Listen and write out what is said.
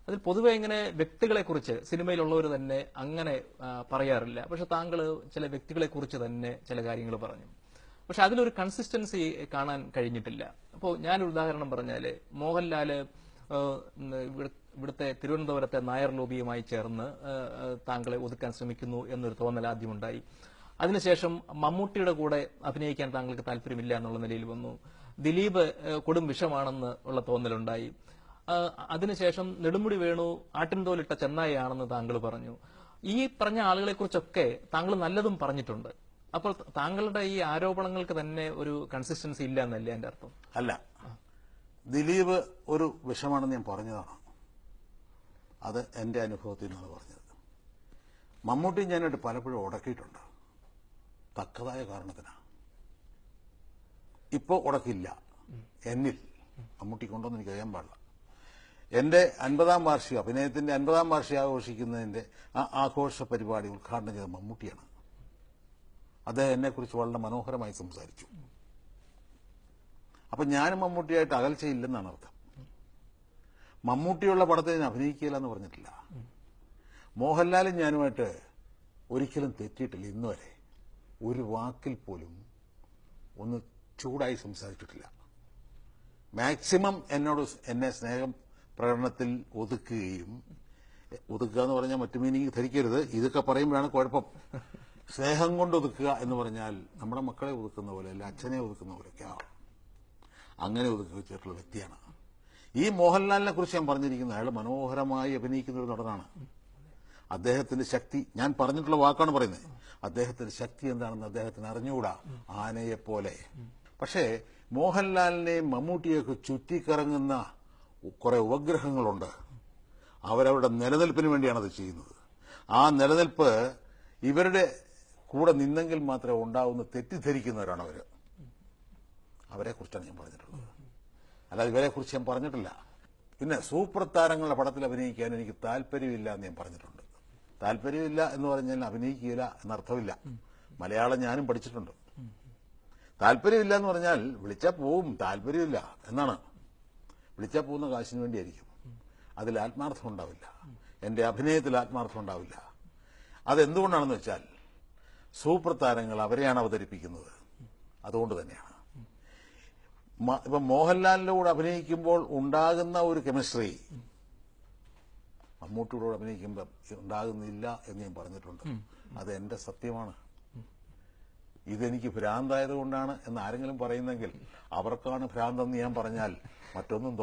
അതിൽ പൊതുവെ ഇങ്ങനെ വ്യക്തികളെക്കുറിച്ച് സിനിമയിലുള്ളവർ തന്നെ അങ്ങനെ പറയാറില്ല. പക്ഷെ താങ്കൾ ചില വ്യക്തികളെക്കുറിച്ച് തന്നെ ചില കാര്യങ്ങൾ പറഞ്ഞു. പക്ഷെ അതിലൊരു കൺസിസ്റ്റൻസി കാണാൻ കഴിഞ്ഞിട്ടില്ല. അപ്പോൾ ഞാനൊരു ഉദാഹരണം പറഞ്ഞാല്, മോഹൻലാല് ഇവിടുത്തെ തിരുവനന്തപുരത്തെ നായർ ലോബിയുമായി ചേർന്ന് താങ്കളെ ഒതുക്കാൻ ശ്രമിക്കുന്നു എന്നൊരു തോന്നൽ ആദ്യമുണ്ടായി. അതിനുശേഷം മമ്മൂട്ടിയുടെ കൂടെ അഭിനയിക്കാൻ താങ്കൾക്ക് താല്പര്യമില്ല എന്നുള്ള നിലയിൽ വന്നു. ദിലീപ് കൊടും വിഷമാണെന്ന് ഉള്ള തോന്നലുണ്ടായി. അതിനുശേഷം നെടുമുടി വേണു ആട്ടിൻതോലിട്ട ചെന്നായിയാണെന്ന് താങ്കൾ പറഞ്ഞു. ഈ പറഞ്ഞ ആളുകളെ കുറിച്ചൊക്കെ താങ്കൾ നല്ലതും പറഞ്ഞിട്ടുണ്ട്. അപ്പോൾ താങ്കളുടെ ഈ ആരോപണങ്ങൾക്ക് തന്നെ ഒരു കൺസിസ്റ്റൻസി ഇല്ല എന്നല്ലേ എന്റെ അർത്ഥം? അല്ല, ദിലീപ് ഒരു വിഷമാണെന്ന് ഞാൻ പറഞ്ഞതാണ്. അത് എന്റെ അനുഭവത്തിൽ നിന്നാണ് പറഞ്ഞത്. മമ്മൂട്ടി ഞാനായിട്ട് പലപ്പോഴും ഉടക്കിയിട്ടുണ്ട്, തക്കതായ കാരണത്തിനാണ്. ഇപ്പോ ഉടക്കില്ല എന്നിൽ. മമ്മൂട്ടി കൊണ്ടൊന്നും എനിക്ക് അറിയാൻ പാടില്ല. എന്റെ 50-ാം വാർഷികം, അഭിനയത്തിന്റെ 50-ാം വാർഷികം ആഘോഷിക്കുന്നതിന്റെ ആ ആഘോഷ പരിപാടി ഉദ്ഘാടനം ചെയ്ത മമ്മൂട്ടിയാണ്. അദ്ദേഹം എന്നെക്കുറിച്ച് വളരെ മനോഹരമായി സംസാരിച്ചു. അപ്പൊ ഞാനും മമ്മൂട്ടിയായിട്ട് അകൽച്ചയില്ലെന്നാണ് അർത്ഥം. മമ്മൂട്ടിയുള്ള പടത്തിൽ ഞാൻ അഭിനയിക്കില്ല എന്ന് പറഞ്ഞിട്ടില്ല. മോഹൻലാലും ഞാനുമായിട്ട് ഒരിക്കലും തെറ്റിയിട്ടില്ല. ഇന്നുവരെ ഒരു വാക്കിൽ പോലും ഒന്ന് ചൂടായി സംസാരിച്ചിട്ടില്ല. മാക്സിമം എന്നെ സ്നേഹം പ്രകടനത്തിൽ ഒതുക്കുകയും, ഒതുക്കുക എന്ന് പറഞ്ഞാൽ മറ്റു മീനിങ് ധരിക്കരുത്, ഇതൊക്കെ പറയുമ്പോഴാണ് കുഴപ്പം. സ്നേഹം കൊണ്ട് ഒതുക്കുക എന്ന് പറഞ്ഞാൽ നമ്മുടെ മക്കളെ ഒതുക്കുന്ന പോലെ, അല്ല അച്ഛനെ ഒതുക്കുന്ന പോലെയൊക്കെയാ. അങ്ങനെ ഒതുക്കി വെച്ചിട്ടുള്ള വ്യക്തിയാണ്. ഈ മോഹൻലാലിനെ കുറിച്ച് ഞാൻ പറഞ്ഞിരിക്കുന്നത്, അയാൾ മനോഹരമായി അഭിനയിക്കുന്ന ഒരു നടനാണ്. അദ്ദേഹത്തിന്റെ ശക്തി, ഞാൻ പറഞ്ഞിട്ടുള്ള വാക്കാണ് പറയുന്നത്, അദ്ദേഹത്തിന്റെ ശക്തി എന്താണെന്ന് അദ്ദേഹത്തിന് അറിഞ്ഞുകൂടാ, ആനയെപ്പോലെ. പക്ഷേ മോഹൻലാലിനെയും മമ്മൂട്ടിയൊക്കെ ചുറ്റിക്കറങ്ങുന്ന കുറെ ഉപഗ്രഹങ്ങളുണ്ട്. അവരവരുടെ നിലനിൽപ്പിന് വേണ്ടിയാണ് അത് ചെയ്യുന്നത്. ആ നിലനിൽപ്പ് ഇവരുടെ കൂടെ നിന്നെങ്കിൽ മാത്രമേ ഉണ്ടാവുന്ന തെറ്റിദ്ധരിക്കുന്നവരാണ് അവര്. അവരെ കുറിച്ചാണ് ഞാൻ പറഞ്ഞിട്ടുള്ളത്, അല്ലാതെ ഇവരെ കുറിച്ച് ഞാൻ പറഞ്ഞിട്ടില്ല. പിന്നെ സൂപ്പർ താരങ്ങളുടെ പടത്തിൽ അഭിനയിക്കാൻ എനിക്ക് താല്പര്യമില്ല എന്ന് ഞാൻ പറഞ്ഞിട്ടുണ്ട്. താല്പര്യമില്ല എന്ന് പറഞ്ഞാൽ അഭിനയിക്കുകയില്ല എന്നർത്ഥമില്ല. മലയാളം ഞാനും പഠിച്ചിട്ടുണ്ട്. താല്പര്യമില്ല എന്ന് പറഞ്ഞാൽ വിളിച്ചാൽ പോവും, താല്പര്യമില്ല എന്നാണ്. വിളിച്ചാൽ പോകുന്ന കാശിന് വേണ്ടിയായിരിക്കും. അതിൽ ആത്മാർത്ഥം ഉണ്ടാവില്ല, എന്റെ അഭിനയത്തിൽ ആത്മാർത്ഥം ഉണ്ടാവില്ല. അതെന്തുകൊണ്ടാണെന്ന് വെച്ചാൽ സൂപ്പർ താരങ്ങൾ അവരെയാണ് അവതരിപ്പിക്കുന്നത്. അതുകൊണ്ട് തന്നെയാണ്. ഇപ്പൊ മോഹൻലാലിന്റെ കൂടെ അഭിനയിക്കുമ്പോൾ ഉണ്ടാകുന്ന ഒരു കെമിസ്ട്രി മമ്മൂട്ടിയോട് അഭിനയിക്കുമ്പോൾ ഉണ്ടാകുന്നില്ല എന്ന് ഞാൻ പറഞ്ഞിട്ടുണ്ട്. അത് എന്റെ സത്യമാണ്. ഇതെനിക്ക് ഭ്രാന്തായത് കൊണ്ടാണ് എന്ന് ആരെങ്കിലും പറയുന്നെങ്കിൽ അവർക്കാണ് ഭ്രാന്തെന്ന് ഞാൻ പറഞ്ഞാൽ മറ്റൊന്നും